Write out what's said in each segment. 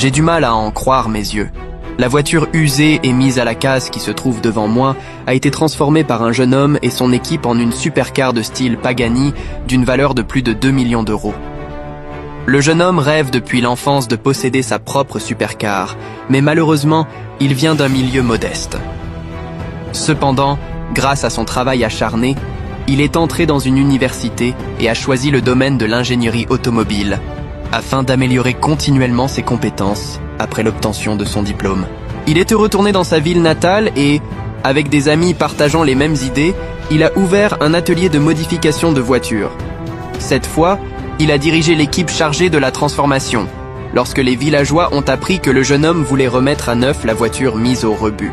J'ai du mal à en croire mes yeux. La voiture usée et mise à la casse qui se trouve devant moi a été transformée par un jeune homme et son équipe en une supercar de style Pagani d'une valeur de plus de 2 millions d'euros. Le jeune homme rêve depuis l'enfance de posséder sa propre supercar, mais malheureusement, il vient d'un milieu modeste. Cependant, grâce à son travail acharné, il est entré dans une université et a choisi le domaine de l'ingénierie automobile, afin d'améliorer continuellement ses compétences après l'obtention de son diplôme. Il est retourné dans sa ville natale et, avec des amis partageant les mêmes idées, il a ouvert un atelier de modification de voitures. Cette fois, il a dirigé l'équipe chargée de la transformation, lorsque les villageois ont appris que le jeune homme voulait remettre à neuf la voiture mise au rebut.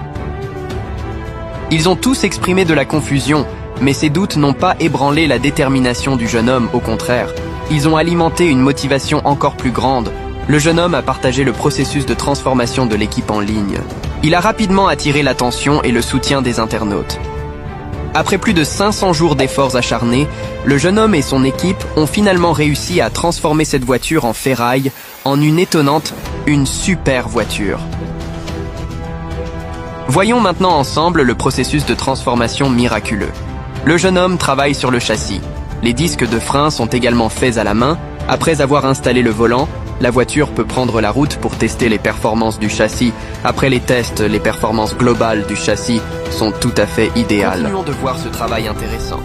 Ils ont tous exprimé de la confusion, mais ces doutes n'ont pas ébranlé la détermination du jeune homme, au contraire. Ils ont alimenté une motivation encore plus grande. Le jeune homme a partagé le processus de transformation de l'équipe en ligne. Il a rapidement attiré l'attention et le soutien des internautes. Après plus de 500 jours d'efforts acharnés, le jeune homme et son équipe ont finalement réussi à transformer cette voiture en ferraille en une étonnante, une super voiture. Voyons maintenant ensemble le processus de transformation miraculeux. Le jeune homme travaille sur le châssis. Les disques de frein sont également faits à la main. Après avoir installé le volant, la voiture peut prendre la route pour tester les performances du châssis. Après les tests, les performances globales du châssis sont tout à fait idéales. Continuons de voir ce travail intéressant.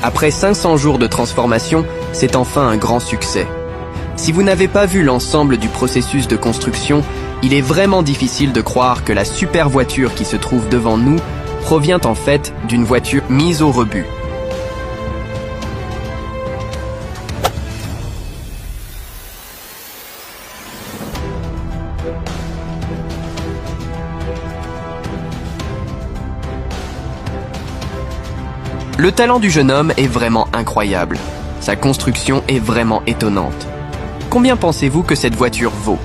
Après 500 jours de transformation, c'est enfin un grand succès. Si vous n'avez pas vu l'ensemble du processus de construction, il est vraiment difficile de croire que la super voiture qui se trouve devant nous provient en fait d'une voiture mise au rebut. Le talent du jeune homme est vraiment incroyable. Sa construction est vraiment étonnante. Combien pensez-vous que cette voiture vaut?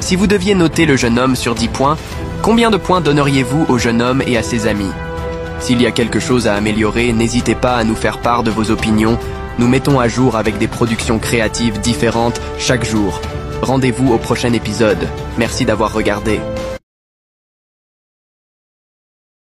Si vous deviez noter le jeune homme sur 10 points, combien de points donneriez-vous au jeune homme et à ses amis? S'il y a quelque chose à améliorer, n'hésitez pas à nous faire part de vos opinions. Nous mettons à jour avec des productions créatives différentes chaque jour. Rendez-vous au prochain épisode. Merci d'avoir regardé.